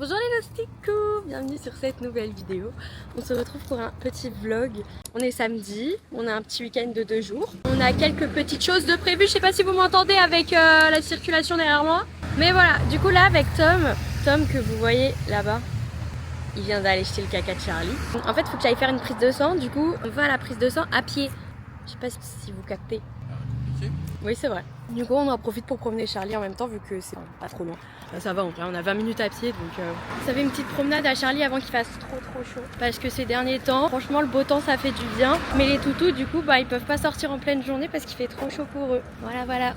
Bonjour les Nosticos, bienvenue sur cette nouvelle vidéo. On se retrouve pour un petit vlog. On est samedi, on a un petit week-end de 2 jours. On a quelques petites choses de prévues, je sais pas si vous m'entendez avec la circulation derrière moi. Mais voilà, du coup là avec Tom que vous voyez là-bas, il vient d'aller jeter le caca de Charlie. En fait il faut que j'aille faire une prise de sang, du coup on va à la prise de sang à pied. Je sais pas si vous captez. Oui c'est vrai. Du coup on en profite pour promener Charlie en même temps vu que c'est pas trop loin. Là, ça va en vrai, on a 20 minutes à pied donc ça fait une petite promenade à Charlie avant qu'il fasse trop chaud. Parce que ces derniers temps, franchement le beau temps ça fait du bien. Mais les toutous du coup ils peuvent pas sortir en pleine journée parce qu'il fait trop chaud pour eux. Voilà.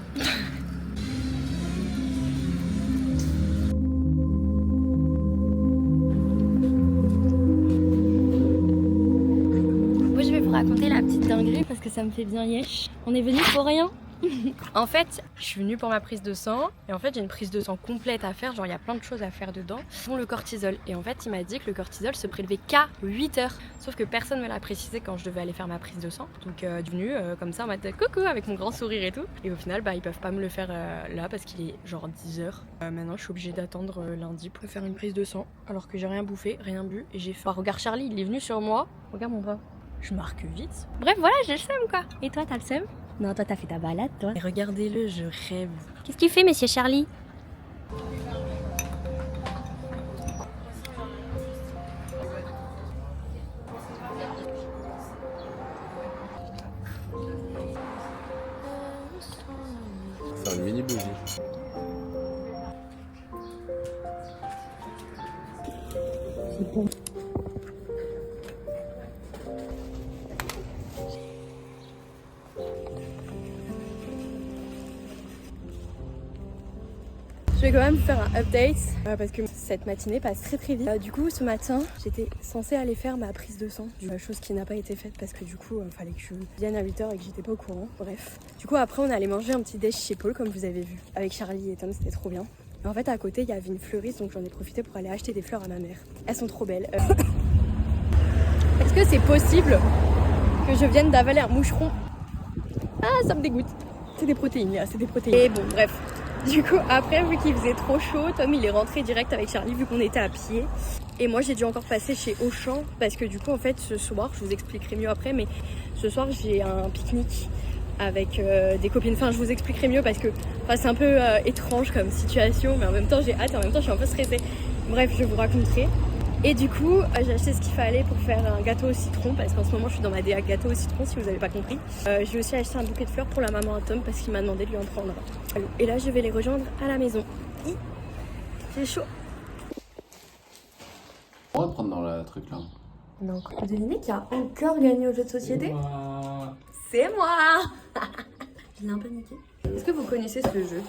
Moi je vais vous raconter la petite dinguerie parce que ça me fait bien yesh. On est venu pour rien. En fait, je suis venue pour ma prise de sang et en fait j'ai une prise de sang complète à faire, genre il y a plein de choses à faire dedans, dont le cortisol. Et en fait il m'a dit que le cortisol se prélevait qu'à 8 heures. Sauf que personne ne me l'a précisé quand je devais aller faire ma prise de sang. Donc je suis venue comme ça en mode coucou avec mon grand sourire et tout. Et au final ils peuvent pas me le faire là parce qu'il est genre 10 heures. Maintenant je suis obligée d'attendre lundi pour faire une prise de sang alors que j'ai rien bouffé, rien bu et j'ai faim. Regarde Charlie, il est venu sur moi, regarde mon bras. Je marque vite. Bref voilà, j'ai le seum quoi. Et toi t'as le seum? Non, toi t'as fait ta balade, toi. Et regardez-le, je rêve. Qu'est-ce qu'il fait, monsieur Charlie? C'est une mini bougie. C'est bon. Je vais quand même faire un update parce que cette matinée passe très vite. Du coup ce matin j'étais censée aller faire ma prise de sang, chose qui n'a pas été faite parce que du coup il fallait que je vienne à 8 h et que j'étais pas au courant. Bref. Du coup après on est allé manger un petit déj chez Paul comme vous avez vu avec Charlie et Tom, c'était trop bien. Et en fait à côté il y avait une fleuriste donc j'en ai profité pour aller acheter des fleurs à ma mère. Elles sont trop belles. Est-ce que c'est possible que je vienne d'avaler un moucheron? Ah ça me dégoûte. C'est des protéines là, c'est des protéines. Et bon bref. Du coup après vu qu'il faisait trop chaud, Tom il est rentré direct avec Charlie vu qu'on était à pied. Et moi j'ai dû encore passer chez Auchan parce que du coup en fait ce soir, je vous expliquerai mieux après, mais ce soir j'ai un pique-nique avec des copines. Enfin je vous expliquerai mieux parce que c'est un peu étrange comme situation, mais en même temps j'ai hâte et en même temps je suis un peu stressée. Bref je vous raconterai. Et du coup j'ai acheté ce qu'il fallait pour faire un gâteau au citron parce qu'en ce moment je suis dans ma DA gâteau au citron si vous n'avez pas compris. J'ai aussi acheté un bouquet de fleurs pour la maman à Tom parce qu'il m'a demandé de lui en prendre. Et là je vais les rejoindre à la maison. J'ai chaud. On va prendre dans le truc là. Donc vous devinez qui a encore gagné au jeu de société? C'est moi. Je l'ai un peu niqué. Est-ce que vous connaissez ce jeu?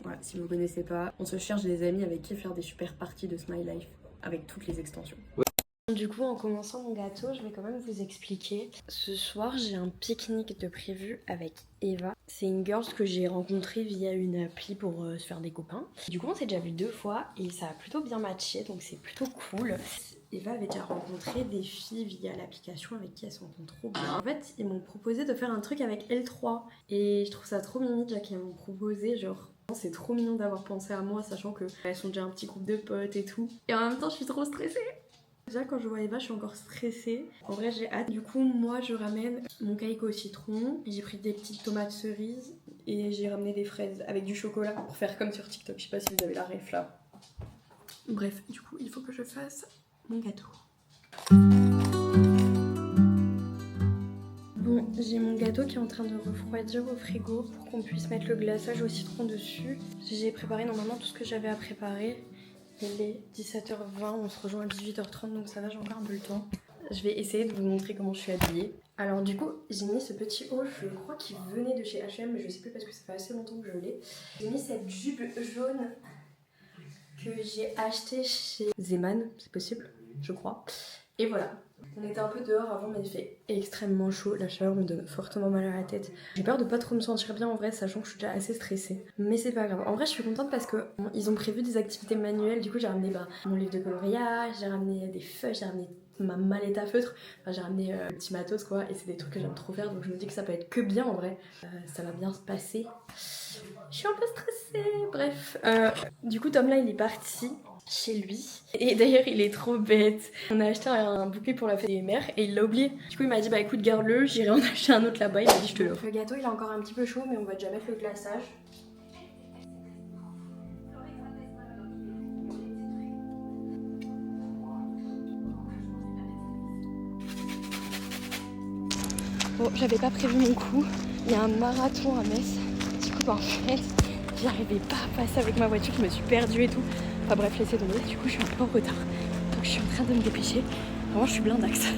Voilà, si vous ne connaissez pas, on se cherche des amis avec qui faire des super parties de Smile Life avec toutes les extensions. Ouais. Du coup, en commençant mon gâteau, je vais quand même vous expliquer. Ce soir, j'ai un pique-nique de prévu avec Eva. C'est une girl que j'ai rencontrée via une appli pour se faire des copains. Du coup, on s'est déjà vu 2 fois et ça a plutôt bien matché, donc c'est plutôt cool. Eva avait déjà rencontré des filles via l'application avec qui elles s'entendent trop bien. En fait, ils m'ont proposé de faire un truc avec L3 et je trouve ça trop mimi déjà qu'ils m'ont proposé, genre c'est trop mignon d'avoir pensé à moi, sachant qu'elles sont déjà un petit groupe de potes et tout. Et en même temps, je suis trop stressée. Déjà, quand je vois Eva, je suis encore stressée. En vrai, j'ai hâte. Du coup, moi, je ramène mon cake au citron. J'ai pris des petites tomates cerises et j'ai ramené des fraises avec du chocolat pour faire comme sur TikTok. Je sais pas si vous avez la ref là. Bref, du coup, il faut que je fasse mon gâteau. Bon, j'ai mon gâteau qui est en train de refroidir au frigo pour qu'on puisse mettre le glaçage au citron dessus. J'ai préparé normalement tout ce que j'avais à préparer. Il est 17h20, on se rejoint à 18h30 donc ça va, j'ai encore un peu le temps. Je vais essayer de vous montrer comment je suis habillée. Alors du coup, j'ai mis ce petit haut, je crois qu'il venait de chez H&M, mais je sais plus parce que ça fait assez longtemps que je l'ai. J'ai mis cette jupe jaune que j'ai achetée chez Zeman, c'est possible, je crois. Et voilà. On était un peu dehors avant mais il fait extrêmement chaud, la chaleur me donne fortement mal à la tête. J'ai peur de pas trop me sentir bien en vrai, sachant que je suis déjà assez stressée. Mais c'est pas grave. En vrai je suis contente parce que ils ont prévu des activités manuelles, du coup j'ai ramené mon livre de coloriage, j'ai ramené des feuilles, j'ai ramené ma mallette à feutre, enfin, j'ai ramené le petit matos quoi, et c'est des trucs que j'aime trop faire donc je me dis que ça peut être que bien en vrai. Ça va bien se passer. Je suis un peu stressée, bref. Du coup Tom là il est parti. chez lui. Et d'ailleurs il est trop bête. On a acheté un bouquet pour la fête des mères et il l'a oublié. Du coup il m'a dit bah écoute garde-le, j'irai en acheter un autre là-bas. Il m'a dit je te l'offre. Le gâteau il est encore un petit peu chaud mais on va déjà mettre le glaçage. Bon, j'avais pas prévu mon coup. Il y a un marathon à Metz. Du coup, en fait, j'arrivais pas à passer avec ma voiture. Je me suis perdue et tout. Enfin bref, laissez tomber. Du coup, je suis un peu en retard. Donc, je suis en train de me dépêcher. Vraiment, je suis blindax.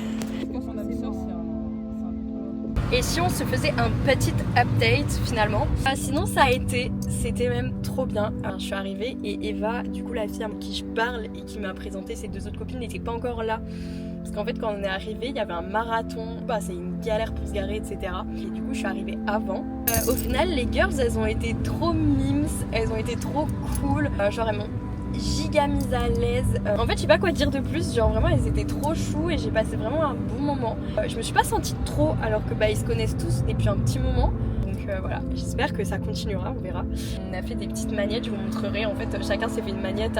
Et si on se faisait un petit update finalement. Sinon, ça a été. C'était même trop bien. Alors, je suis arrivée et Eva, du coup, la fille avec qui je parle et qui m'a présenté ses deux autres copines, n'était pas encore là. Parce qu'en fait quand on est arrivé il y avait un marathon, c'est une galère pour se garer etc. Et du coup je suis arrivée avant. Au final les girls elles ont été trop mimes, elles ont été trop cool, genre elles m'ont giga mise à l'aise. En fait je sais pas quoi dire de plus, genre vraiment elles étaient trop chou et j'ai passé vraiment un bon moment. Je me suis pas sentie trop alors que ils se connaissent tous depuis un petit moment. Donc voilà, j'espère que ça continuera, on verra. On a fait des petites magnettes, je vous montrerai. En fait, chacun s'est fait une magnette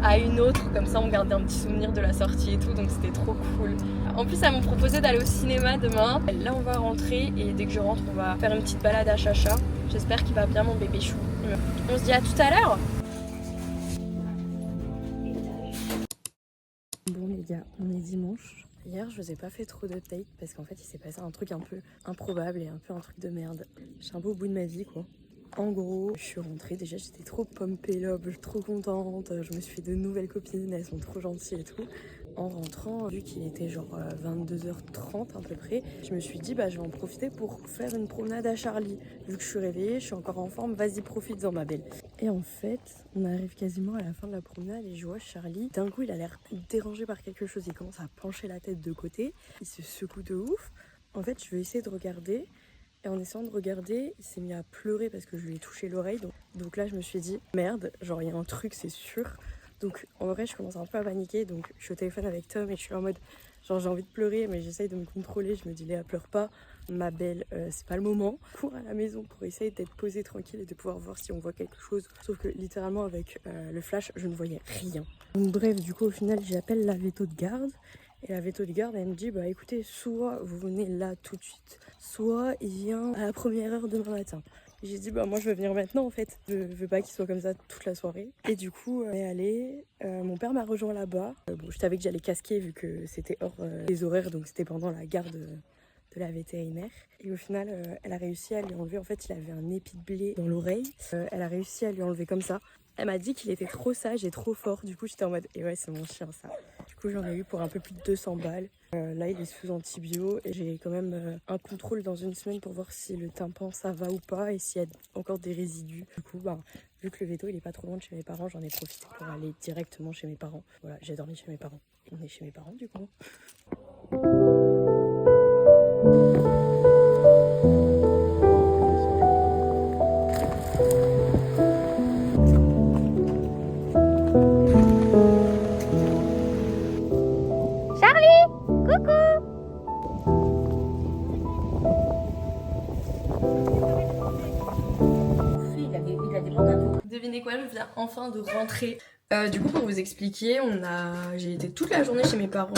à une autre, comme ça on gardait un petit souvenir de la sortie et tout, donc c'était trop cool. En plus, elles m'ont proposé d'aller au cinéma demain. Là, on va rentrer et dès que je rentre, on va faire une petite balade à Chacha. J'espère qu'il va bien, mon bébé chou. On se dit à tout à l'heure. Bon les gars, on est dimanche. Hier je vous ai pas fait trop d'updates parce qu'en fait il s'est passé un truc un peu improbable et un peu un truc de merde. Je suis un peu au bout de ma vie quoi. En gros, je suis rentrée, déjà j'étais trop pumpée love, trop contente, je me suis fait de nouvelles copines, elles sont trop gentilles et tout. En rentrant, vu qu'il était genre 22h30 à peu près, je me suis dit je vais en profiter pour faire une promenade à Charlie. Vu que je suis réveillée, je suis encore en forme, vas-y profite-en ma belle. Et en fait, on arrive quasiment à la fin de la promenade et je vois Charlie. D'un coup, il a l'air dérangé par quelque chose, il commence à pencher la tête de côté, il se secoue de ouf. En fait, je vais essayer de regarder. Et en essayant de regarder, il s'est mis à pleurer parce que je lui ai touché l'oreille. Donc là, je me suis dit, merde, genre il y a un truc, c'est sûr. Donc en vrai, je commence un peu à paniquer. Donc je suis au téléphone avec Tom et je suis en mode, genre j'ai envie de pleurer, mais j'essaye de me contrôler. Je me dis, Léa, pleure pas, ma belle, c'est pas le moment. Je cours à la maison pour essayer d'être posée tranquille et de pouvoir voir si on voit quelque chose. Sauf que littéralement, avec le flash, je ne voyais rien. Donc bref, du coup, au final, j'appelle la véto de garde. Et la véto de garde, elle me dit, écoutez, soit vous venez là tout de suite, soit il vient à la première heure demain matin. J'ai dit, moi je veux venir maintenant en fait, je veux pas qu'il soit comme ça toute la soirée. Et du coup, on est allé, mon père m'a rejoint là-bas. Je savais que j'allais casquer vu que c'était hors des horaires, donc c'était pendant la garde de la vétérinaire. Et au final, elle a réussi à lui enlever, en fait il avait un épi de blé dans l'oreille. Elle a réussi à lui enlever comme ça. Elle m'a dit qu'il était trop sage et trop fort, du coup j'étais en mode, et ouais c'est mon chien ça. Du coup j'en ai eu pour un peu plus de 200 balles. Là il est sous antibio et j'ai quand même un contrôle dans une semaine pour voir si le tympan ça va ou pas et s'il y a encore des résidus. Du coup vu que le veto il est pas trop loin de chez mes parents, j'en ai profité pour aller directement chez mes parents. Voilà, j'ai dormi chez mes parents. On est chez mes parents du coup. Devinez quoi, je viens enfin de rentrer. Du coup, pour vous expliquer, j'ai été toute la journée chez mes parents.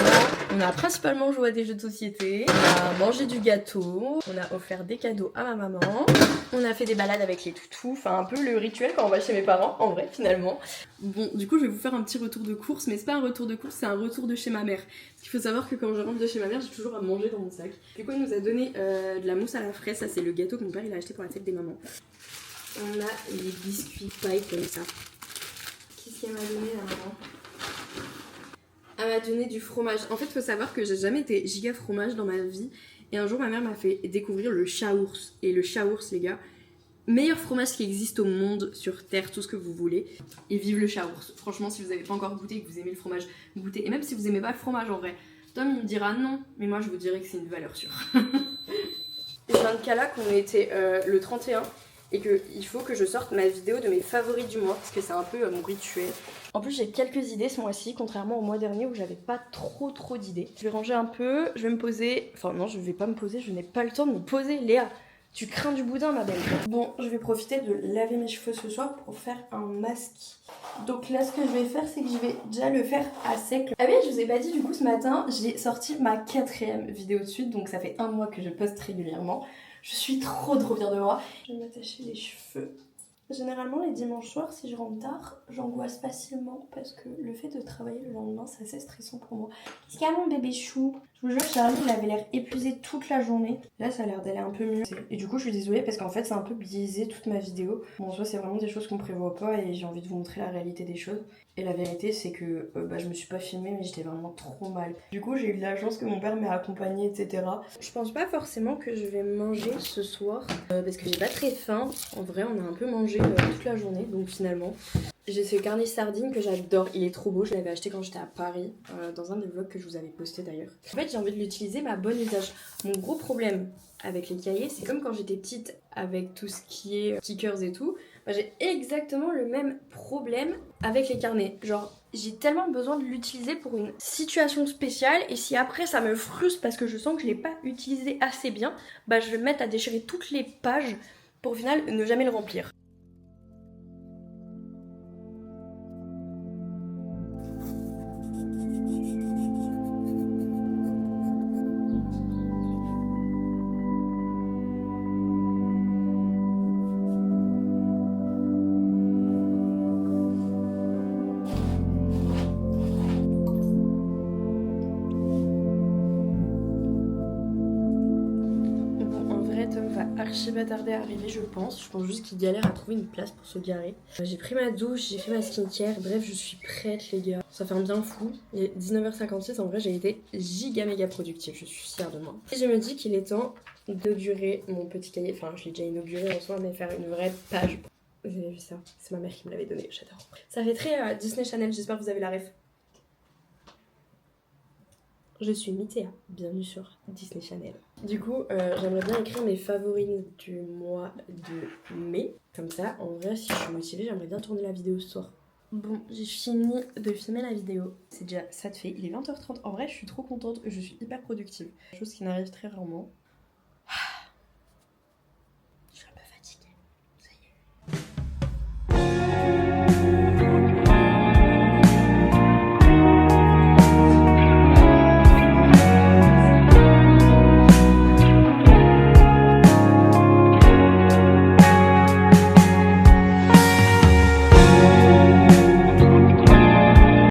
On a principalement joué à des jeux de société. On a mangé du gâteau. On a offert des cadeaux à ma maman. On a fait des balades avec les toutous. Enfin, un peu le rituel quand on va chez mes parents, en vrai, finalement. Bon, du coup, je vais vous faire un petit retour de course. Mais c'est pas un retour de course, c'est un retour de chez ma mère. Il faut savoir que quand je rentre de chez ma mère, j'ai toujours à manger dans mon sac. Du coup, elle nous a donné de la mousse à la fraise. Ça, c'est le gâteau que mon père il a acheté pour la fête des mamans. On a les biscuits paille comme ça. Qu'est-ce qu'elle m'a donné la maman? Elle m'a donné du fromage. En fait, il faut savoir que j'ai jamais été giga fromage dans ma vie. Et un jour, ma mère m'a fait découvrir le chaours. Et le chaours, les gars, meilleur fromage qui existe au monde, sur terre, tout ce que vous voulez. Et vive le chaours. Franchement, si vous n'avez pas encore goûté et que vous aimez le fromage, goûtez. Et même si vous aimez pas le fromage en vrai, Tom il me dira non, mais moi je vous dirais que c'est une valeur sûre. Je viens de Cala qu'on était le 31. Et qu'il faut que je sorte ma vidéo de mes favoris du mois parce que c'est un peu mon rituel. En plus j'ai quelques idées ce mois-ci contrairement au mois dernier où j'avais pas trop d'idées. Je vais ranger un peu, je vais me poser, enfin non je vais pas me poser, je n'ai pas le temps de me poser. Léa, Tu crains du boudin, ma belle. Bon, je vais profiter de laver mes cheveux ce soir pour faire un masque. Donc là, ce que je vais faire, c'est que je vais déjà le faire à sec. Ah oui, je vous ai pas dit, du coup, ce matin, j'ai sorti ma 4e vidéo de suite. Donc ça fait 1 mois que je poste régulièrement. Je suis trop fière de moi. Je vais m'attacher les cheveux. Généralement, les dimanches soirs, si je rentre tard, j'angoisse facilement parce que le fait de travailler le lendemain, c'est assez stressant pour moi. Qu'est-ce qu'il y a, mon bébé chou? Je vous jure, Charlie, il avait l'air épuisé toute la journée. Là, ça a l'air d'aller un peu mieux. Et du coup, je suis désolée parce qu'en fait, c'est un peu biaisé toute ma vidéo. Bon, en soi, c'est vraiment des choses qu'on prévoit pas et j'ai envie de vous montrer la réalité des choses. Et la vérité, c'est que je me suis pas filmée, mais j'étais vraiment trop mal. Du coup, j'ai eu de la chance que mon père m'ait accompagnée, etc. Je pense pas forcément que je vais manger ce soir parce que j'ai pas très faim. En vrai, on a un peu mangé toute la journée, donc finalement. J'ai ce carnet sardine que j'adore, il est trop beau, je l'avais acheté quand j'étais à Paris, dans un des vlogs que je vous avais posté d'ailleurs. En fait, j'ai envie de l'utiliser, mais à bon usage. Mon gros problème avec les cahiers, c'est comme quand j'étais petite avec tout ce qui est stickers et tout, j'ai exactement le même problème avec les carnets. Genre, j'ai tellement besoin de l'utiliser pour une situation spéciale et si après ça me frustre parce que je sens que je l'ai pas utilisé assez bien, je vais me mettre à déchirer toutes les pages pour au final ne jamais le remplir. Archi pas tarder à arriver, je pense. Je pense juste qu'il galère à trouver une place pour se garer. J'ai pris ma douche, j'ai fait ma skincare. Bref, je suis prête, les gars. Ça fait un bien fou. Il est 19h56. En vrai, j'ai été giga méga productive. Je suis fière de moi. Et je me dis qu'il est temps d'inaugurer mon petit cahier. Enfin, je l'ai déjà inauguré en soi, mais faire une vraie page. Vous avez vu ça? C'est ma mère qui me l'avait donné. J'adore. Ça fait très Disney Channel. J'espère que vous avez la ref. Je suis Mithéa, bienvenue sur Disney Channel. Du coup, j'aimerais bien écrire mes favoris du mois de mai. Comme ça, en vrai, si je suis motivée, j'aimerais bien tourner la vidéo ce soir. Bon, j'ai fini de filmer la vidéo. C'est déjà ça de fait. Il est 20h30. En vrai, je suis trop contente. Je suis hyper productive. Chose qui n'arrive très rarement.